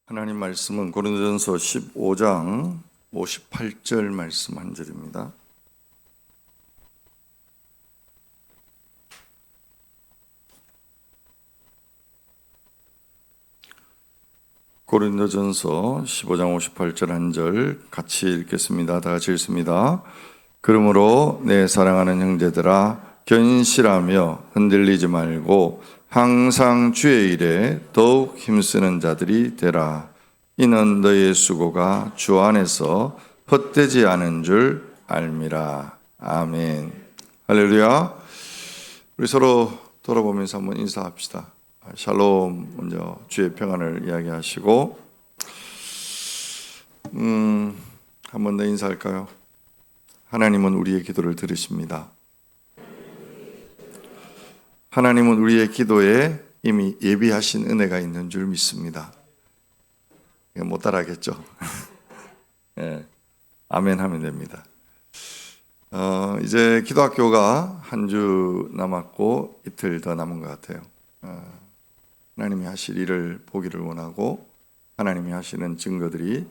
하나님 말씀은 고린도전서 15장 58절 말씀 한 절입니다. 고린도전서 15장 58절 한 절 같이 읽겠습니다. 다 같이 읽습니다. 그러므로 내 사랑하는 형제들아 견실하며 흔들리지 말고 항상 주의 일에 더욱 힘쓰는 자들이 되라. 이는 너희의 수고가 주 안에서 헛되지 않은 줄 알미라. 아멘. 할렐루야. 우리 서로 돌아보면서 한번 인사합시다. 샬롬. 먼저 주의 평안을 이야기하시고 한 번 더 인사할까요? 하나님은 우리의 기도를 들으십니다. 하나님은 우리의 기도에 이미 예비하신 은혜가 있는 줄 믿습니다. 못 따라하겠죠? 네, 아멘 하면 됩니다. 이제 기도학교가 한 주 남았고 이틀 더 남은 것 같아요. 하나님이 하실 일을 보기를 원하고 하나님이 하시는 증거들이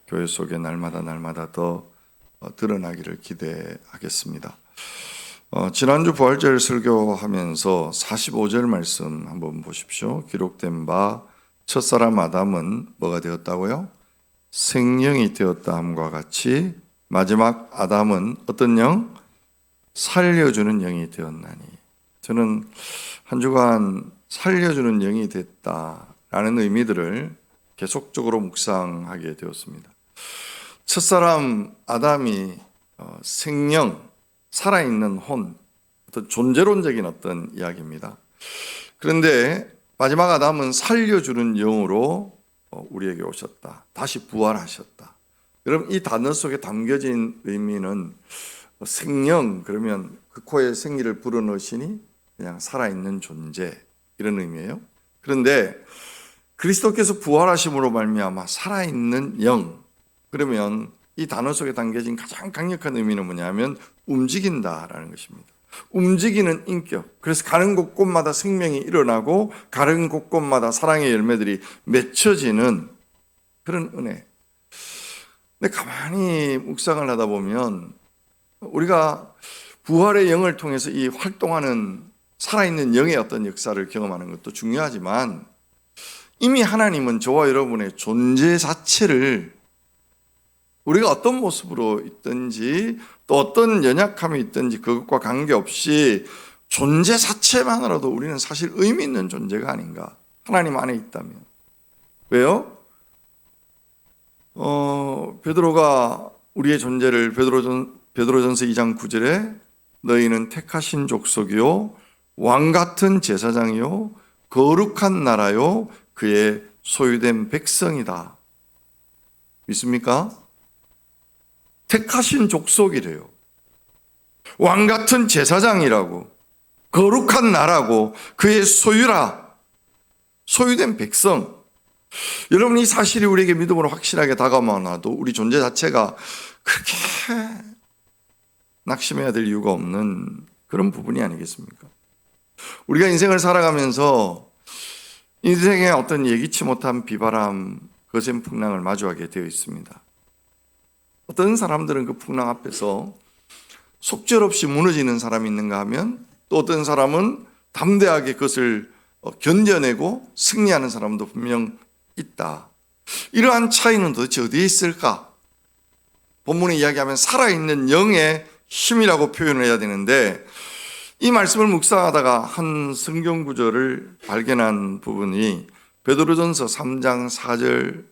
교회 속에 날마다 더 드러나기를 기대하겠습니다. 지난주 부활절 설교하면서 45절 말씀 한번 보십시오. 기록된 바 첫사람 아담은 뭐가 되었다고요? 생령이 되었다 함과 같이 마지막 아담은 어떤 영? 살려주는 영이 되었나니. 저는 한 주간 살려주는 영이 됐다라는 의미들을 계속적으로 묵상하게 되었습니다. 첫사람 아담이 생령, 살아있는 혼, 어떤 존재론적인 어떤 이야기입니다. 그런데 마지막 아담은 살려주는 영으로 우리에게 오셨다. 다시 부활하셨다. 여러분, 이 단어 속에 담겨진 의미는 생령, 그러면 그 코에 생기를 불어넣으시니 그냥 살아있는 존재, 이런 의미예요. 그런데 그리스도께서 부활하심으로 말미암아 살아있는 영, 그러면 이 단어 속에 담겨진 가장 강력한 의미는 뭐냐면 움직인다라는 것입니다. 움직이는 인격. 그래서 가는 곳곳마다 생명이 일어나고 가는 곳곳마다 사랑의 열매들이 맺혀지는 그런 은혜. 근데 가만히 묵상을 하다 보면 우리가 부활의 영을 통해서 이 활동하는 살아있는 영의 어떤 역사를 경험하는 것도 중요하지만 이미 하나님은 저와 여러분의 존재 자체를 우리가 어떤 모습으로 있든지 또 어떤 연약함이 있든지 그것과 관계없이 존재 자체만으로도 우리는 사실 의미 있는 존재가 아닌가. 하나님 안에 있다면. 왜요? 베드로가 우리의 존재를 베드로전서 2장 9절에 너희는 택하신 족속이요 왕같은 제사장이요 거룩한 나라요 그의 소유된 백성이다. 믿습니까? 택하신 족속이래요. 왕같은 제사장이라고, 거룩한 나라고, 그의 소유라, 소유된 백성. 여러분, 이 사실이 우리에게 믿음으로 확실하게 다가와도 우리 존재 자체가 그렇게 낙심해야 될 이유가 없는 그런 부분이 아니겠습니까? 우리가 인생을 살아가면서 인생의 어떤 예기치 못한 비바람, 거센 풍랑을 마주하게 되어 있습니다. 어떤 사람들은 그 풍랑 앞에서 속절없이 무너지는 사람이 있는가 하면 또 어떤 사람은 담대하게 그것을 견뎌내고 승리하는 사람도 분명 있다. 이러한 차이는 도대체 어디에 있을까? 본문에 이야기하면 살아있는 영의 힘이라고 표현을 해야 되는데 이 말씀을 묵상하다가 한 성경 구절을 발견한 부분이 베드로전서 3장 4절,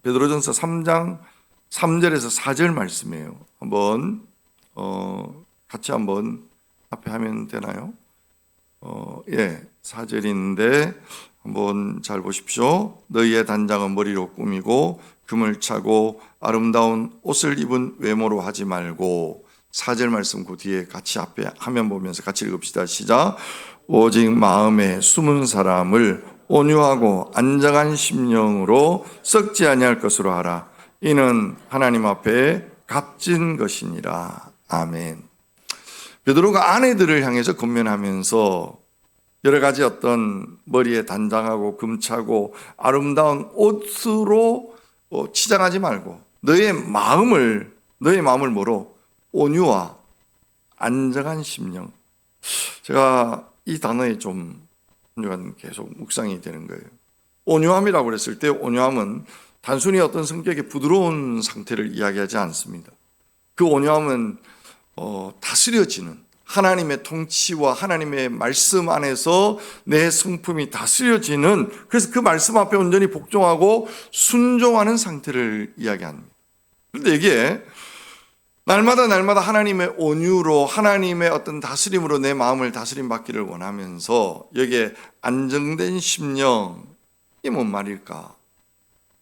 베드로전서 3장 3절에서 4절 말씀이에요. 한번 같이 한번 앞에 하면 되나요? 4절인데 한번 잘 보십시오. 너희의 단장은 머리로 꾸미고 금을 차고 아름다운 옷을 입은 외모로 하지 말고 4절 말씀 그 뒤에 같이 앞에 화면 보면서 같이 읽읍시다. 시작. 오직 마음에 숨은 사람을 온유하고 안정한 심령으로 썩지 아니할 것으로 하라. 이는 하나님 앞에 값진 것이니라. 아멘. 베드로가 아내들을 향해서 권면하면서 여러 가지 어떤 머리에 단장하고 금차고 아름다운 옷으로 치장하지 말고 너의 마음을 뭐로? 온유와 안정한 심령. 제가 이 단어에 좀 계속 묵상이 되는 거예요. 온유함이라고 그랬을 때 온유함은 단순히 어떤 성격의 부드러운 상태를 이야기하지 않습니다. 그 온유함은 다스려지는 하나님의 통치와 하나님의 말씀 안에서 내 성품이 다스려지는, 그래서 그 말씀 앞에 온전히 복종하고 순종하는 상태를 이야기합니다. 그런데 이게 날마다 하나님의 온유로 하나님의 어떤 다스림으로 내 마음을 다스림 받기를 원하면서 여기에 안정된 심령이 뭔 말일까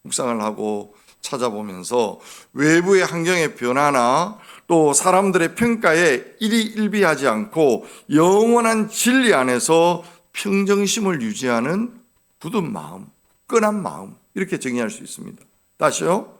묵상을 하고 찾아보면서 외부의 환경의 변화나 또 사람들의 평가에 일희일비하지 않고 영원한 진리 안에서 평정심을 유지하는 굳은 마음, 끈한 마음, 이렇게 정의할 수 있습니다. 다시요.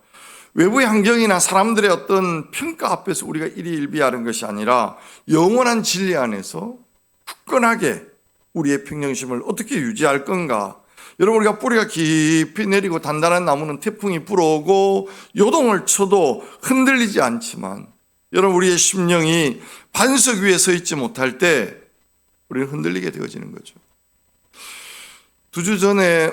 외부의 환경이나 사람들의 어떤 평가 앞에서 우리가 일희일비하는 것이 아니라 영원한 진리 안에서 굳건하게 우리의 평정심을 어떻게 유지할 건가. 여러분, 우리가 뿌리가 깊이 내리고 단단한 나무는 태풍이 불어오고 요동을 쳐도 흔들리지 않지만, 여러분, 우리의 심령이 반석 위에 서 있지 못할 때 우리는 흔들리게 되어지는 거죠. 2주 전에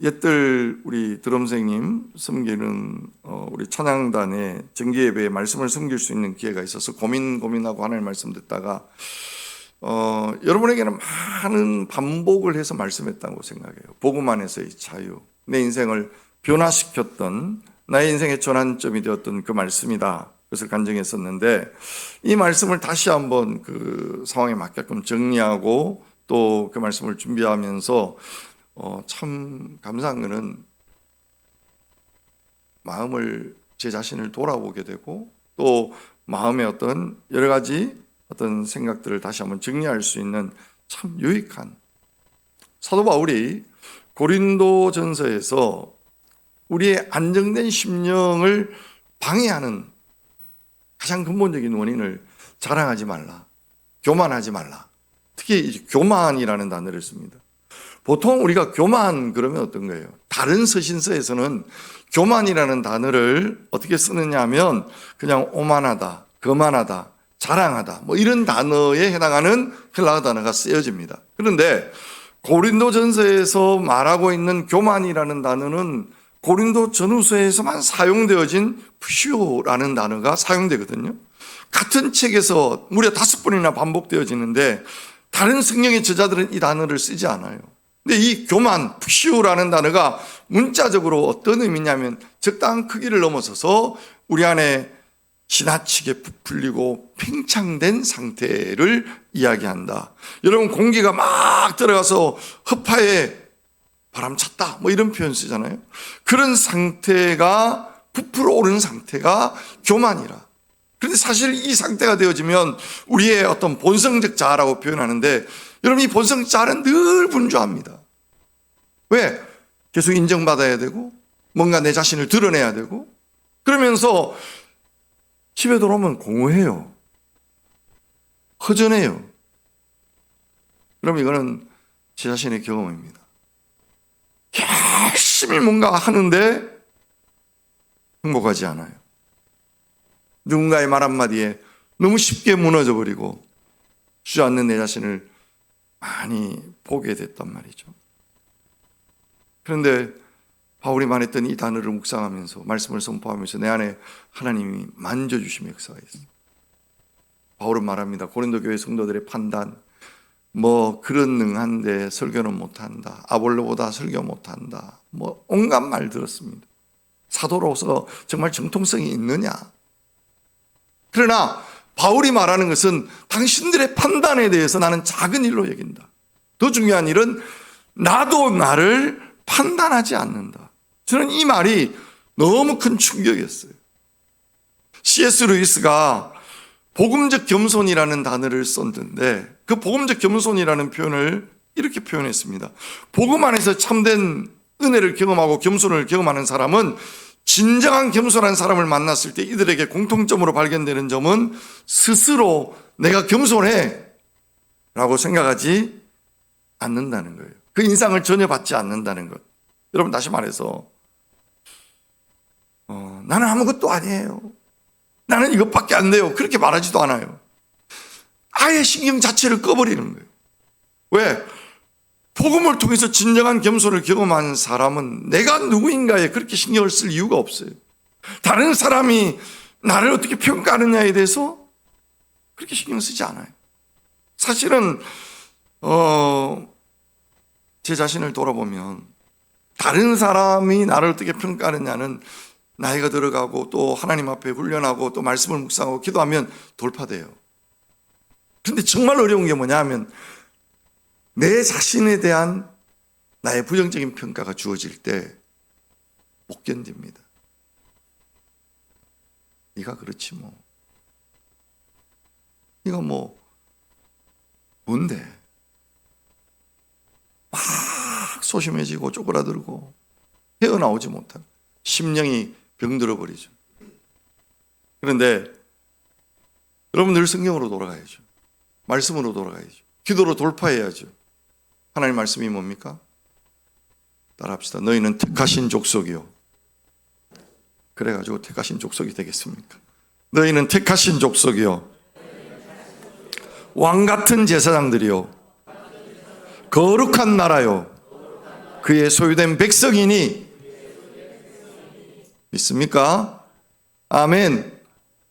옛들 우리 드럼생님 섬기는 우리 찬양단의 정기예배에 말씀을 섬길 수 있는 기회가 있어서 고민하고 하나님 말씀 듣다가 여러분에게는 많은 반복을 해서 말씀했다고 생각해요. 복음 안에서의 자유, 내 인생을 변화시켰던, 나의 인생의 전환점이 되었던 그 말씀이다, 그것을 간증했었는데, 이 말씀을 다시 한번 그 상황에 맞게끔 정리하고 또 그 말씀을 준비하면서 참 감사한 것은 마음을, 제 자신을 돌아보게 되고 또 마음의 어떤 여러 가지 어떤 생각들을 다시 한번 정리할 수 있는 참 유익한, 사도 바울이 고린도전서에서 우리의 안정된 심령을 방해하는 가장 근본적인 원인을 자랑하지 말라, 교만하지 말라, 특히 교만이라는 단어를 씁니다. 보통 우리가 교만 그러면 어떤 거예요? 다른 서신서에서는 교만이라는 단어를 어떻게 쓰느냐 하면 그냥 오만하다, 거만하다, 자랑하다, 뭐 이런 단어에 해당하는 헬라어 단어가 쓰여집니다. 그런데 고린도전서에서 말하고 있는 교만이라는 단어는 고린도 전후서에서만 사용되어진 푸시오라는 단어가 사용되거든요. 같은 책에서 무려 5번이나 반복되어지는데 다른 성경의 저자들은 이 단어를 쓰지 않아요. 근데 이 교만, 푸시오라는 단어가 문자적으로 어떤 의미냐면 적당한 크기를 넘어서서 우리 안에 지나치게 부풀리고 팽창된 상태를 이야기한다. 여러분, 공기가 막 들어가서 허파에 바람 찼다, 뭐 이런 표현 쓰잖아요. 그런 상태가, 부풀어 오르는 상태가 교만이라. 그런데 사실 이 상태가 되어지면 우리의 어떤 본성적 자아라고 표현하는데, 여러분, 이 본성적 자아는 늘 분주합니다. 왜? 계속 인정받아야 되고 뭔가 내 자신을 드러내야 되고, 그러면서 집에 돌아오면 공허해요, 허전해요. 그럼 이거는 제 자신의 경험입니다. 열심히 뭔가 하는데 행복하지 않아요. 누군가의 말 한마디에 너무 쉽게 무너져 버리고 주저앉는 내 자신을 많이 보게 됐단 말이죠. 그런데 바울이 말했던 이 단어를 묵상하면서 말씀을 선포하면서 내 안에 하나님이 만져주심의 역사가 있어요. 바울은 말합니다. 고린도 교회 성도들의 판단, 뭐 그런 능한데 설교는 못한다, 아볼로보다 설교 못한다, 뭐 온갖 말 들었습니다. 사도로서 정말 정통성이 있느냐. 그러나 바울이 말하는 것은 당신들의 판단에 대해서 나는 작은 일로 여긴다. 더 중요한 일은 나도 나를 판단하지 않는다. 저는 이 말이 너무 큰 충격이었어요. C.S. 루이스가 복음적 겸손이라는 단어를 썼는데 그 복음적 겸손이라는 표현을 이렇게 표현했습니다. 복음 안에서 참된 은혜를 경험하고 겸손을 경험하는 사람은 진정한 겸손한 사람을 만났을 때 이들에게 공통점으로 발견되는 점은 스스로 내가 겸손해 라고 생각하지 않는다는 거예요. 그 인상을 전혀 받지 않는다는 것. 여러분, 다시 말해서 나는 아무것도 아니에요, 나는 이것밖에 안 돼요, 그렇게 말하지도 않아요. 아예 신경 자체를 꺼버리는 거예요. 왜? 복음을 통해서 진정한 겸손을 경험한 사람은 내가 누구인가에 그렇게 신경을 쓸 이유가 없어요. 다른 사람이 나를 어떻게 평가하느냐에 대해서 그렇게 신경 쓰지 않아요. 사실은 제 자신을 돌아보면 다른 사람이 나를 어떻게 평가하느냐는 나이가 들어가고 또 하나님 앞에 훈련하고 또 말씀을 묵상하고 기도하면 돌파돼요. 그런데 정말 어려운 게 뭐냐 하면 내 자신에 대한 나의 부정적인 평가가 주어질 때 못 견딥니다. 네가 그렇지 뭐, 네가 뭔데, 막 소심해지고 쪼그라들고 헤어나오지 못한 심령이 병들어 버리죠. 그런데 여러분, 늘 성경으로 돌아가야죠. 말씀으로 돌아가야죠. 기도로 돌파해야죠. 하나님 말씀이 뭡니까? 따라합시다. 너희는 택하신 족속이요. 그래가지고 택하신 족속이 되겠습니까? 너희는 택하신 족속이요, 왕같은 제사장들이요, 거룩한 나라요, 그의 소유된 백성이니. 믿습니까? 아멘.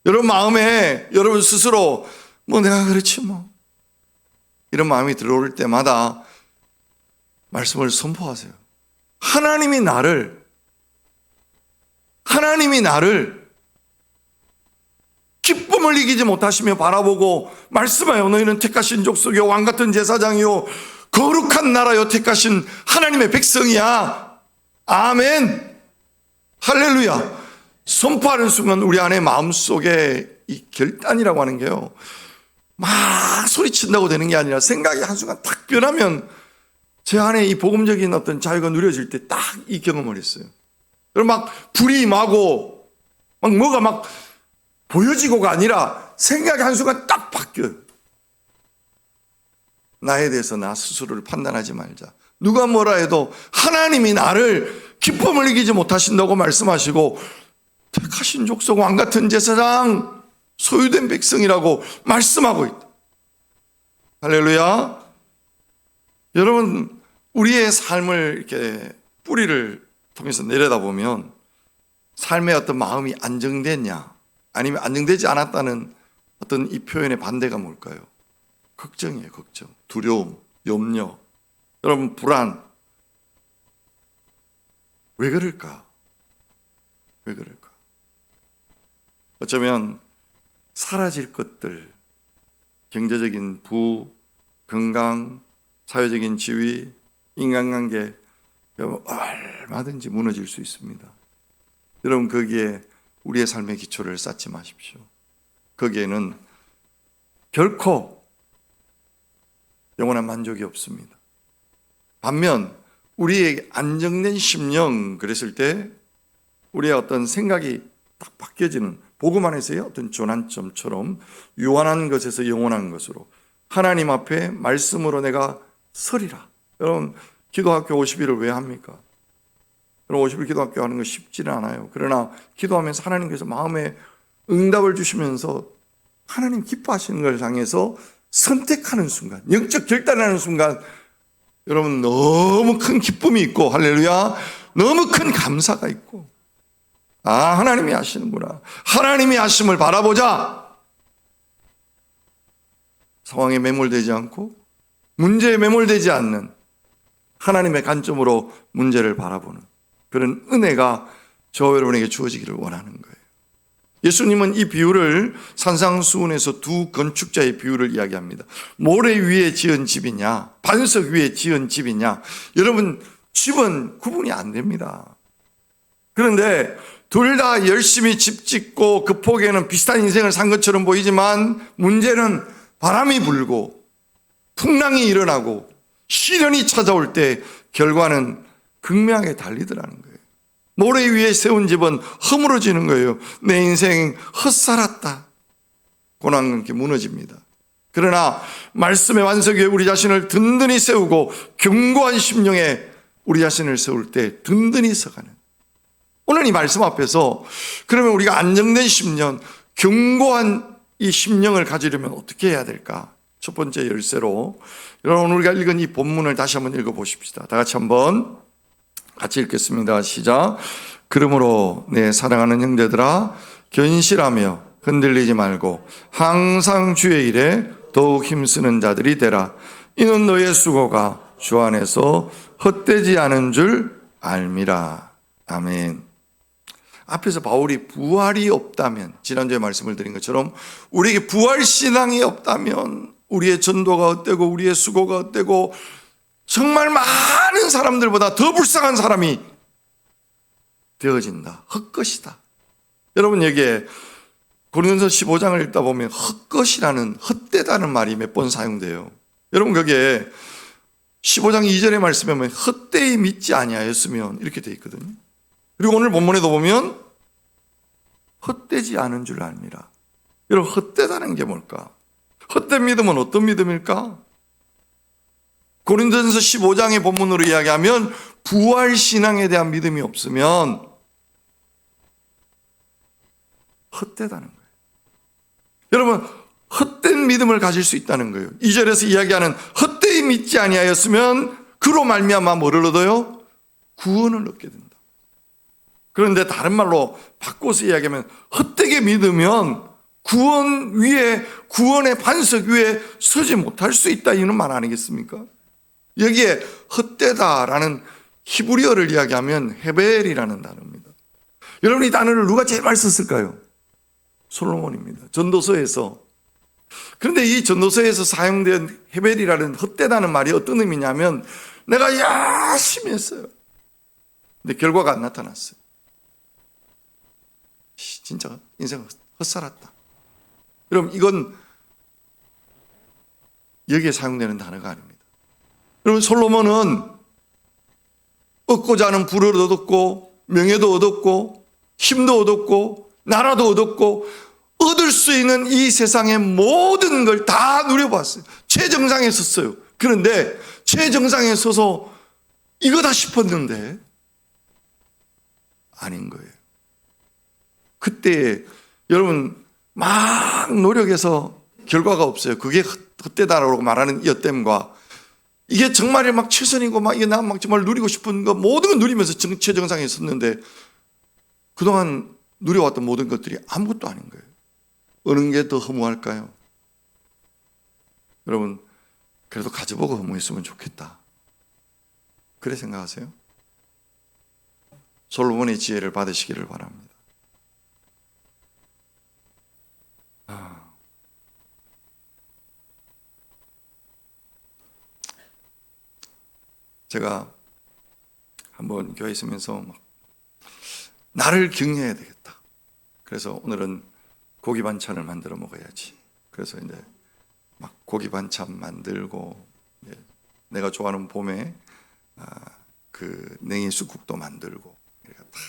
여러분 마음에 여러분 스스로 내가 그렇지 뭐, 이런 마음이 들어올 때마다 말씀을 선포하세요. 하나님이 나를 기쁨을 이기지 못하시며 바라보고 말씀하여 너희는 택하신 족속이요, 왕같은 제사장이요, 거룩한 나라요, 택하신 하나님의 백성이야. 아멘. 할렐루야. 선포하는 순간 우리 안에 마음속에 이 결단이라고 하는 게요, 막 소리친다고 되는 게 아니라 생각이 한순간 딱 변하면 제 안에 이 복음적인 어떤 자유가 누려질 때 딱 이 경험을 했어요. 그럼 막 불이 임하고 막 뭐가 막 보여지고가 아니라 생각이 한순간 딱 바뀌어요. 나에 대해서 나 스스로를 판단하지 말자. 누가 뭐라 해도 하나님이 나를 기쁨을 이기지 못하신다고 말씀하시고 택하신 족속, 왕같은 제사장, 소유된 백성이라고 말씀하고 있다. 할렐루야. 여러분, 우리의 삶을 이렇게 뿌리를 통해서 내려다보면 삶의 어떤 마음이 안정됐냐, 아니면 안정되지 않았다는 어떤 이 표현의 반대가 뭘까요? 걱정이에요. 걱정, 두려움, 염려, 여러분 불안. 왜 그럴까? 왜 그럴까? 어쩌면 사라질 것들, 경제적인 부, 건강, 사회적인 지위, 인간관계, 얼마든지 무너질 수 있습니다. 여러분, 거기에 우리의 삶의 기초를 쌓지 마십시오. 거기에는 결코 영원한 만족이 없습니다. 반면 우리의 안정된 심령, 그랬을 때 우리의 어떤 생각이 딱 바뀌어지는, 복음 안에서의 어떤 전환점처럼 유한한 것에서 영원한 것으로 하나님 앞에 말씀으로 내가 서리라. 여러분, 기도학교 50일을 왜 합니까? 여러분, 50일 기도학교 하는 거 쉽지는 않아요. 그러나 기도하면서 하나님께서 마음에 응답을 주시면서 하나님 기뻐하시는 걸 향해서 선택하는 순간, 영적 결단하는 순간, 여러분 너무 큰 기쁨이 있고, 할렐루야, 너무 큰 감사가 있고, 하나님이 하시는구나, 하나님이 하심을 바라보자. 상황에 매몰되지 않고 문제에 매몰되지 않는 하나님의 관점으로 문제를 바라보는 그런 은혜가 저와 여러분에게 주어지기를 원하는 거예요. 예수님은 이 비유를 산상수훈에서 두 건축자의 비유를 이야기합니다. 모래 위에 지은 집이냐, 반석 위에 지은 집이냐. 여러분, 집은 구분이 안 됩니다. 그런데 둘 다 열심히 집 짓고 그 폭에는 비슷한 인생을 산 것처럼 보이지만 문제는 바람이 불고 풍랑이 일어나고 시련이 찾아올 때 결과는 극명하게 달리더라는 거예요. 모래 위에 세운 집은 허물어지는 거예요. 내 인생 헛살았다, 고난과 함께 무너집니다. 그러나 말씀의 완성에 우리 자신을 든든히 세우고 견고한 심령에 우리 자신을 세울 때 든든히 서가는, 오늘 이 말씀 앞에서 그러면 우리가 안정된 심령, 견고한 이 심령을 가지려면 어떻게 해야 될까? 첫 번째 열쇠로, 여러분 우리가 읽은 이 본문을 다시 한번 읽어보십시다. 다 같이 한번 같이 읽겠습니다. 시작. 그러므로 내 사랑하는 형제들아, 견실하며 흔들리지 말고 항상 주의 일에 더욱 힘쓰는 자들이 되라. 이는 너의 수고가 주 안에서 헛되지 않은 줄 알미라. 아멘. 앞에서 바울이 부활이 없다면, 지난주에 말씀을 드린 것처럼 우리에게 부활신앙이 없다면 우리의 전도가 헛되고 우리의 수고가 헛되고 정말 많은 사람들보다 더 불쌍한 사람이 되어진다. 헛것이다. 여러분, 여기에 고린도서 15장을 읽다 보면 헛것이라는, 헛되다는 말이 몇 번 사용돼요. 여러분, 거기에 15장 2절의 말씀에 보면 헛되이 믿지 아니하였으면 이렇게 돼 있거든요. 그리고 오늘 본문에도 보면 헛되지 않은 줄 압니다. 여러분, 헛되다는 게 뭘까? 헛된 믿음은 어떤 믿음일까? 고린도전서 15장의 본문으로 이야기하면 부활신앙에 대한 믿음이 없으면 헛되다는 거예요. 여러분, 헛된 믿음을 가질 수 있다는 거예요. 2절에서 이야기하는 헛되이 믿지 아니하였으면 그로 말미암아 뭐를 얻어요? 구원을 얻게 된다. 그런데 다른 말로 바꿔서 이야기하면 헛되게 믿으면 구원 위에, 구원의 반석 위에 서지 못할 수 있다, 이런 말 아니겠습니까? 여기에 헛되다라는 히브리어를 이야기하면 헤벨이라는 단어입니다. 여러분, 이 단어를 누가 제일 많이 썼을까요? 솔로몬입니다. 전도서에서. 그런데 이 전도서에서 사용된 헤벨이라는 헛되다는 말이 어떤 의미냐면 내가 열심히 했어요. 근데 결과가 안 나타났어요. 진짜 인생 헛살았다. 여러분, 이건 여기에 사용되는 단어가 아닙니다. 여러분, 솔로몬은 얻고자 하는 부를 얻었고 명예도 얻었고 힘도 얻었고 나라도 얻었고 얻을 수 있는 이 세상의 모든 걸 다 누려봤어요. 최정상에 섰어요. 그런데 최정상에 서서 이거다 싶었는데 아닌 거예요. 그때 여러분 막 노력해서 결과가 없어요. 그게 헛되다라고 말하는 이 헛됨과 이게 정말 막 최선이고 막 이게 나 막 정말 누리고 싶은 거 모든 걸 누리면서 최정상에 섰는데 그동안 누려왔던 모든 것들이 아무것도 아닌 거예요. 어느 게 더 허무할까요? 여러분, 그래도 가져보고 허무했으면 좋겠다. 그래 생각하세요? 솔로몬의 지혜를 받으시기를 바랍니다. 제가 한번 교회에 있으면서 막 나를 경외해야 되겠다. 그래서 오늘은 고기 반찬을 만들어 먹어야지. 그래서 이제 막 고기 반찬 만들고 내가 좋아하는 봄에 그 냉이 쑥국도 만들고 딱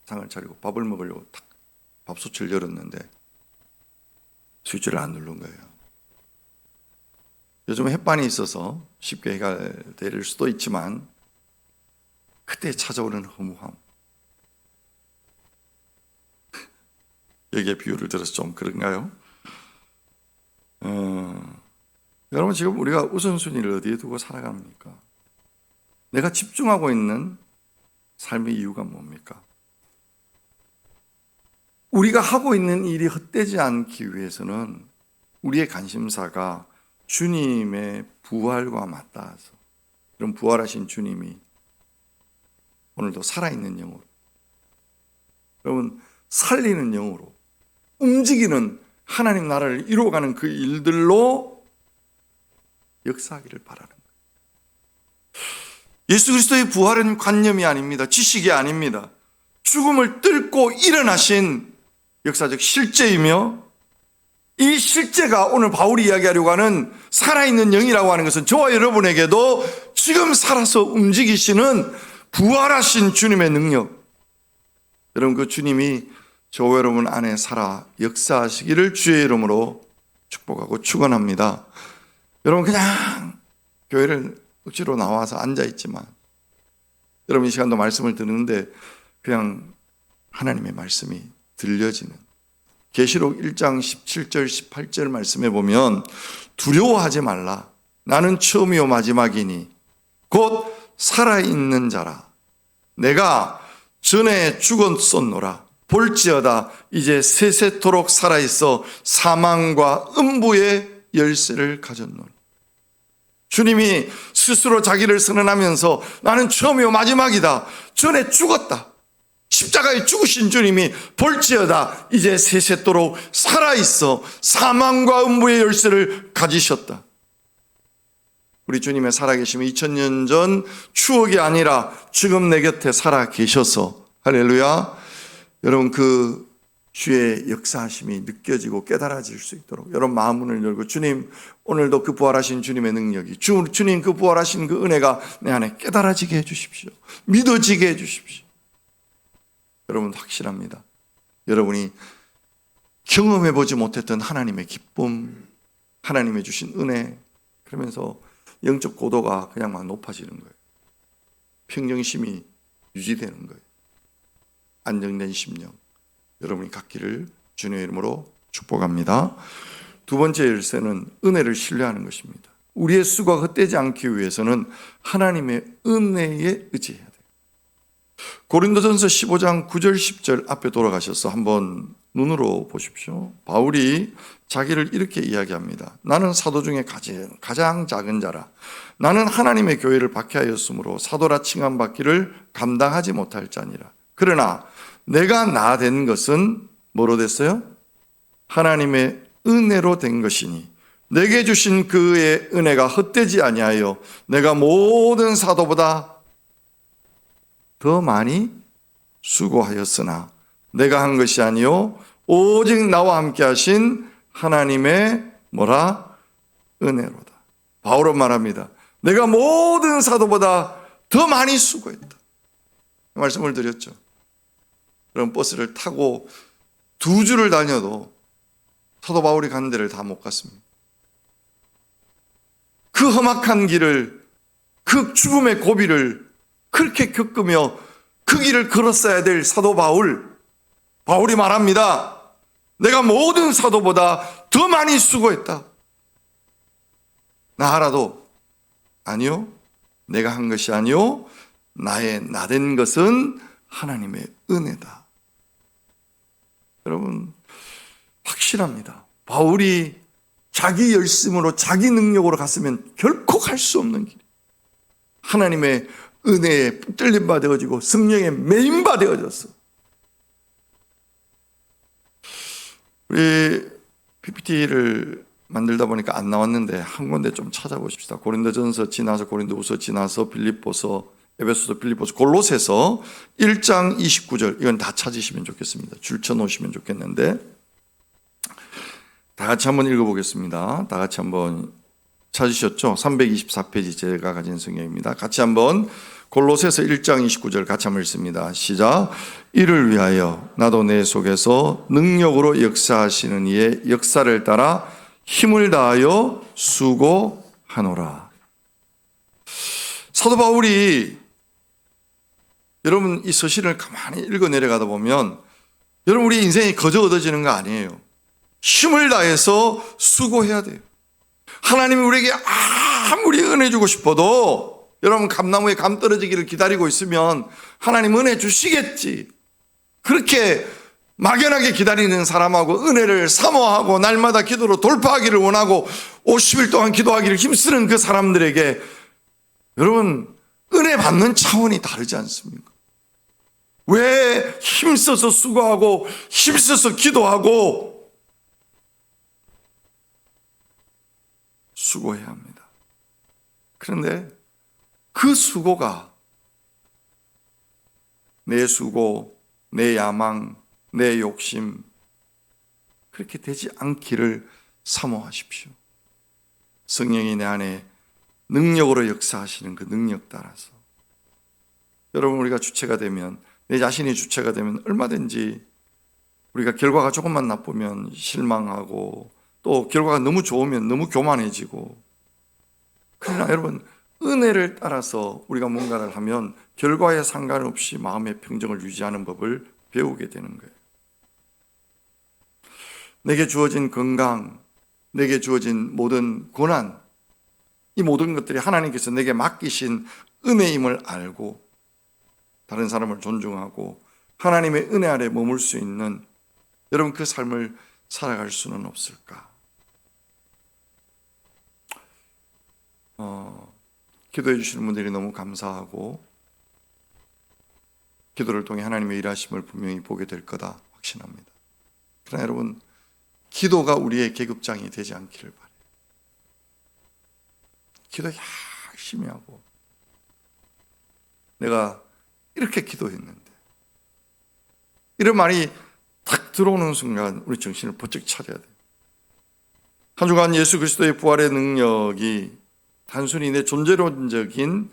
상을 차리고 밥을 먹으려고 딱 밥솥을 열었는데 스위치를 안 누른 거예요. 요즘 햇반이 있어서 쉽게 해결될 수도 있지만 그때 찾아오는 허무함, 여기에 비유를 들어서 좀 그런가요? 여러분, 지금 우리가 우선순위를 어디에 두고 살아갑니까? 내가 집중하고 있는 삶의 이유가 뭡니까? 우리가 하고 있는 일이 헛되지 않기 위해서는 우리의 관심사가 주님의 부활과 맞닿아서, 그럼 부활하신 주님이 오늘도 살아있는 영으로, 여러분 살리는 영으로 움직이는 하나님 나라를 이루어가는 그 일들로 역사하기를 바라는 거예요. 예수 그리스도의 부활은 관념이 아닙니다. 지식이 아닙니다. 죽음을 뚫고 일어나신 역사적 실제이며, 이 실제가 오늘 바울이 이야기하려고 하는 살아있는 영이라고 하는 것은 저와 여러분에게도 지금 살아서 움직이시는 부활하신 주님의 능력, 여러분 그 주님이 저와 여러분 안에 살아 역사하시기를 주의 이름으로 축복하고 축원합니다. 여러분 그냥 교회를 억지로 나와서 앉아있지만 여러분 이 시간도 말씀을 듣는데 그냥 하나님의 말씀이 들려지는 계시록 1장 17절 18절 말씀에 보면 두려워하지 말라 나는 처음이요 마지막이니 곧 살아있는 자라 내가 전에 죽었었노라 볼지어다 이제 세세토록 살아있어 사망과 음부의 열쇠를 가졌노라. 주님이 스스로 자기를 선언하면서 나는 처음이요 마지막이다. 전에 죽었다. 십자가에 죽으신 주님이 볼지어다 이제 세세토록 살아있어 사망과 음부의 열쇠를 가지셨다. 우리 주님의 살아계심은 2000년 전 추억이 아니라 지금 내 곁에 살아계셔서 할렐루야. 여러분 그 주의 역사하심이 느껴지고 깨달아질 수 있도록 여러분 마음문을 열고 주님 오늘도 그 부활하신 주님의 능력이 주님 그 부활하신 그 은혜가 내 안에 깨달아지게 해주십시오. 믿어지게 해주십시오. 여러분 확실합니다. 여러분이 경험해보지 못했던 하나님의 기쁨, 하나님의 주신 은혜 그러면서 영적 고도가 그냥 막 높아지는 거예요. 평정심이 유지되는 거예요. 안정된 심령 여러분이 갖기를 주님의 이름으로 축복합니다. 두 번째 열쇠는 은혜를 신뢰하는 것입니다. 우리의 수고가 헛되지 않기 위해서는 하나님의 은혜에 의지해야 돼요. 고린도전서 15장 9절 10절 앞에 돌아가셔서 한번 눈으로 보십시오. 바울이 자기를 이렇게 이야기합니다. 나는 사도 중에 가장 작은 자라. 나는 하나님의 교회를 박해하였으므로 사도라 칭함받기를 감당하지 못할 자니라. 그러나 내가 나 된 것은 뭐로 됐어요? 하나님의 은혜로 된 것이니 내게 주신 그의 은혜가 헛되지 아니하여 내가 모든 사도보다 더 많이 수고하였으나 내가 한 것이 아니요 오직 나와 함께 하신 하나님의 뭐라? 은혜로다. 바울은 말합니다. 내가 모든 사도보다 더 많이 수고했다. 말씀을 드렸죠. 그럼 버스를 타고 2주를 다녀도 사도 바울이 간 데를 다 못 갔습니다. 그 험악한 길을 그 죽음의 고비를 그렇게 겪으며 그 길을 걸었어야 될 사도 바울이 말합니다. 내가 모든 사도보다 더 많이 수고했다. 나 하나도 아니요 내가 한 것이 아니요 나 된 것은 하나님의 은혜다. 여러분 확실합니다. 바울이 자기 열심으로 자기 능력으로 갔으면 결코 갈 수 없는 길. 하나님의 은혜에 붙들림 바 되어지고 성령에 매인 바 되어졌어. 우리 PPT를 만들다 보니까 안 나왔는데 한 군데 좀 찾아보십시다. 고린도전서 지나서 고린도후서 지나서 빌립보서 에베소서 빌립보서 골로새서 1장 29절 이건 다 찾으시면 좋겠습니다. 줄쳐 놓으시면 좋겠는데 다 같이 한번 읽어보겠습니다. 다 같이 한번 찾으셨죠? 324페이지 제가 가진 성경입니다. 같이 한번 골로새서 1장 29절 같이 한번 읽습니다. 시작. 이를 위하여 나도 내 속에서 능력으로 역사하시는 이의 역사를 따라 힘을 다하여 수고하노라. 사도 바울이 여러분 이 서신을 가만히 읽어 내려가다 보면 여러분 우리 인생이 거저 얻어지는 거 아니에요. 힘을 다해서 수고해야 돼요. 하나님이 우리에게 아무리 은혜 주고 싶어도 여러분 감나무에 감 떨어지기를 기다리고 있으면 하나님 은혜 주시겠지. 그렇게 막연하게 기다리는 사람하고 은혜를 사모하고 날마다 기도로 돌파하기를 원하고 50일 동안 기도하기를 힘쓰는 그 사람들에게 여러분 은혜 받는 차원이 다르지 않습니까? 왜 힘써서 수고하고 힘써서 기도하고 수고해야 합니다. 그런데 그 수고가 내 수고, 내 야망, 내 욕심 그렇게 되지 않기를 사모하십시오. 성령이 내 안에 능력으로 역사하시는 그 능력 따라서 여러분 우리가 주체가 되면 내 자신이 주체가 되면 얼마든지 우리가 결과가 조금만 나쁘면 실망하고 또 결과가 너무 좋으면 너무 교만해지고, 그러나 여러분, 은혜를 따라서 우리가 뭔가를 하면 결과에 상관없이 마음의 평정을 유지하는 법을 배우게 되는 거예요. 내게 주어진 건강, 내게 주어진 모든 고난, 이 모든 것들이 하나님께서 내게 맡기신 은혜임을 알고 다른 사람을 존중하고 하나님의 은혜 아래 머물 수 있는 여러분, 그 삶을 살아갈 수는 없을까? 기도해 주시는 분들이 너무 감사하고, 기도를 통해 하나님의 일하심을 분명히 보게 될 거다 확신합니다. 그러나 여러분, 기도가 우리의 계급장이 되지 않기를 바라요. 기도 열심히 하고, 내가 이렇게 기도했는데, 이런 말이 딱 들어오는 순간 우리 정신을 번쩍 차려야 돼요. 한 주간 예수 그리스도의 부활의 능력이 단순히 내 존재론적인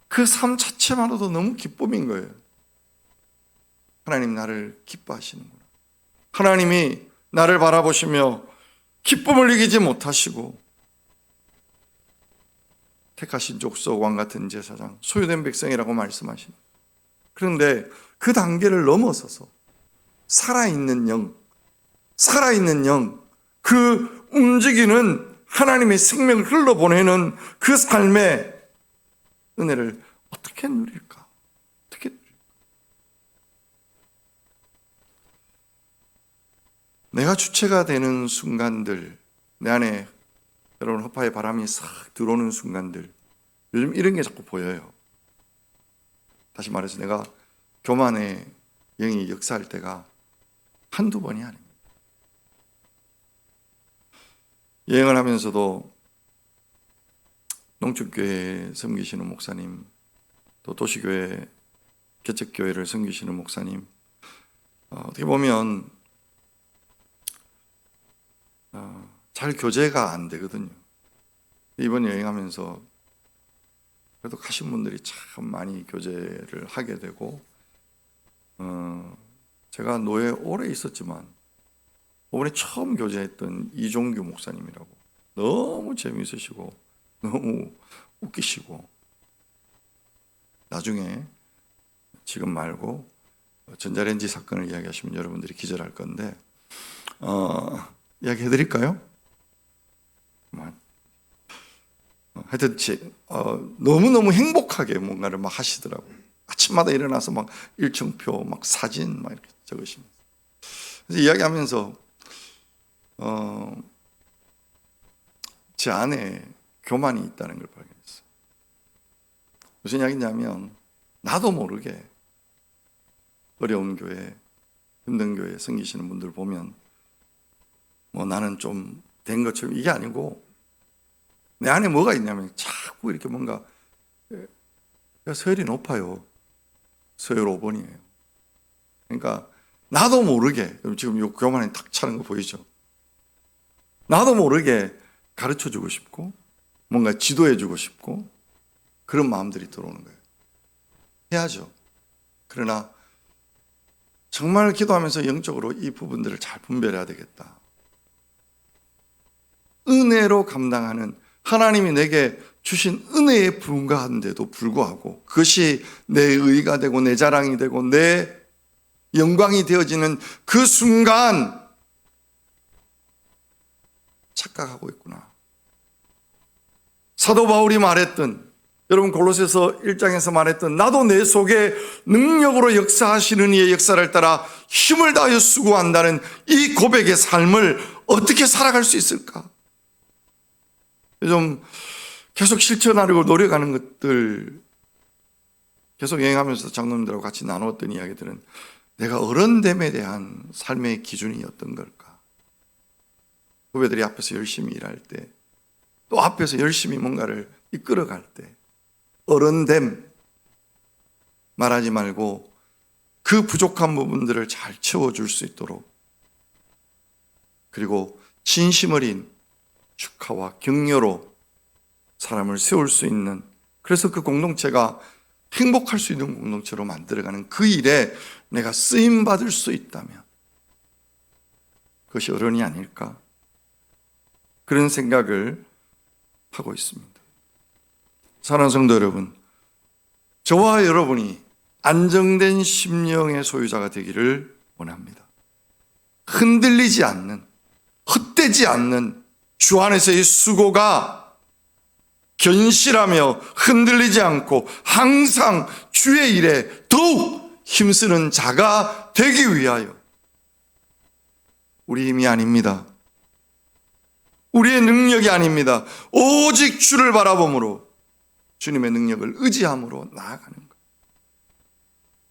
그 삶 자체만으로도 너무 기쁨인 거예요. 하나님 나를 기뻐하시는구나. 하나님이 나를 바라보시며 기쁨을 이기지 못하시고 택하신 족속 왕 같은 제사장, 소유된 백성이라고 말씀하십니다. 그런데 그 단계를 넘어서서 살아있는 영, 그 움직이는 하나님의 생명을 흘러보내는 그 삶의 은혜를 어떻게 누릴까? 내가 주체가 되는 순간들, 내 안에 여러분 허파의 바람이 싹 들어오는 순간들, 요즘 이런 게 자꾸 보여요. 다시 말해서 내가 교만의 영이 역사할 때가 한두 번이 아닙니다. 여행을 하면서도 농촌교회 섬기시는 목사님, 또 도시교회, 개척교회를 섬기시는 목사님, 어떻게 보면 잘 교제가 안 되거든요. 이번 여행하면서 그래도 가신 분들이 참 많이 교제를 하게 되고, 제가 노예에 오래 있었지만 이번에 처음 교제했던 이종규 목사님이라고, 너무 재미있으시고 너무 웃기시고, 나중에 지금 말고 전자레인지 사건을 이야기하시면 여러분들이 기절할 건데 이야기해드릴까요? 하여튼 너무너무 행복하게 뭔가를 막 하시더라고요. 아침마다 일어나서 막 일정표, 막 사진 막 이렇게 적으시면서. 그래서 이야기하면서 제 안에 교만이 있다는 걸 발견했어요. 무슨 이야기냐면, 나도 모르게 어려운 교회, 힘든 교회 섬기시는 분들 보면 나는 좀 된 것처럼, 이게 아니고 내 안에 뭐가 있냐면 자꾸 이렇게 뭔가, 서열이 높아요. 서열 5번이에요. 그러니까 나도 모르게, 지금 요 교만에 탁 차는 거 보이죠? 나도 모르게 가르쳐주고 싶고 뭔가 지도해주고 싶고 그런 마음들이 들어오는 거예요. 해야죠. 그러나 정말 기도하면서 영적으로 이 부분들을 잘 분별해야 되겠다. 은혜로 감당하는, 하나님이 내게 주신 은혜에 불과한데도 불구하고 그것이 내 의가 되고 내 자랑이 되고 내 영광이 되어지는 그 순간 착각하고 있구나. 사도 바울이 말했던, 여러분 골로새서 1장에서 말했던, 나도 내 속에 능력으로 역사하시는 이의 역사를 따라 힘을 다하여 수고한다는 이 고백의 삶을 어떻게 살아갈 수 있을까? 좀 계속 실천하려고 노력하는 것들, 계속 여행하면서 장로님들하고 같이 나누었던 이야기들은 내가 어른됨에 대한 삶의 기준이 어떤 걸까? 후배들이 앞에서 열심히 일할 때, 또 앞에서 열심히 뭔가를 이끌어갈 때 어른됨 말하지 말고 그 부족한 부분들을 잘 채워줄 수 있도록, 그리고 진심 어린 축하와 격려로 사람을 세울 수 있는, 그래서 그 공동체가 행복할 수 있는 공동체로 만들어가는 그 일에 내가 쓰임받을 수 있다면 그것이 어른이 아닐까? 그런 생각을 하고 있습니다. 사랑하는 성도 여러분, 저와 여러분이 안정된 심령의 소유자가 되기를 원합니다. 흔들리지 않는, 헛되지 않는 주 안에서의 수고가 견실하며 흔들리지 않고 항상 주의 일에 더욱 힘쓰는 자가 되기 위하여, 우리 힘이 아닙니다. 우리의 능력이 아닙니다. 오직 주를 바라봄으로 주님의 능력을 의지함으로 나아가는 것.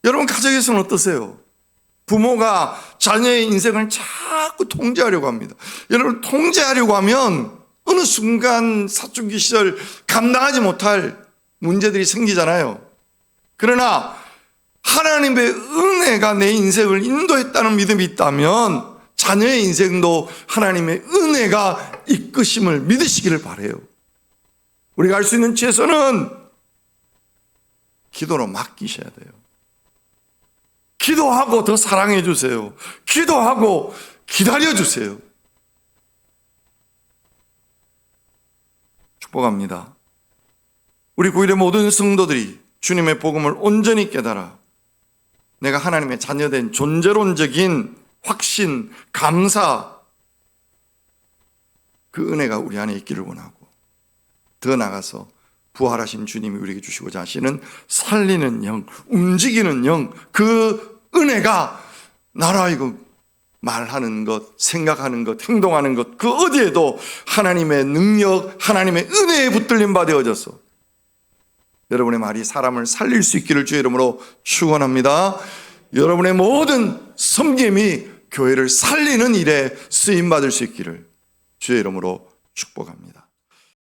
여러분, 가정에서는 어떠세요? 부모가 자녀의 인생을 자꾸 통제하려고 합니다. 여러분, 통제하려고 하면 어느 순간 사춘기 시절 감당하지 못할 문제들이 생기잖아요. 그러나 하나님의 은혜가 내 인생을 인도했다는 믿음이 있다면 자녀의 인생도 하나님의 은혜가 이끄심을 믿으시기를 바라요. 우리가 할 수 있는 최선은 기도로 맡기셔야 돼요. 기도하고 더 사랑해 주세요. 기도하고 기다려 주세요. 축복합니다. 우리 구일의 모든 성도들이 주님의 복음을 온전히 깨달아 내가 하나님의 자녀된 존재론적인 확신, 감사, 그 은혜가 우리 안에 있기를 원하고, 더 나아가서 부활하신 주님이 우리에게 주시고자 하시는 살리는 영, 움직이는 영, 그 은혜가 나로 하여금 말하는 것, 생각하는 것, 행동하는 것, 그 어디에도 하나님의 능력, 하나님의 은혜에 붙들림 바 되어져서 여러분의 말이 사람을 살릴 수 있기를 주의 이름으로 축원합니다. 여러분의 모든 섬김이 교회를 살리는 일에 쓰임받을 수 있기를 주의 이름으로 축복합니다.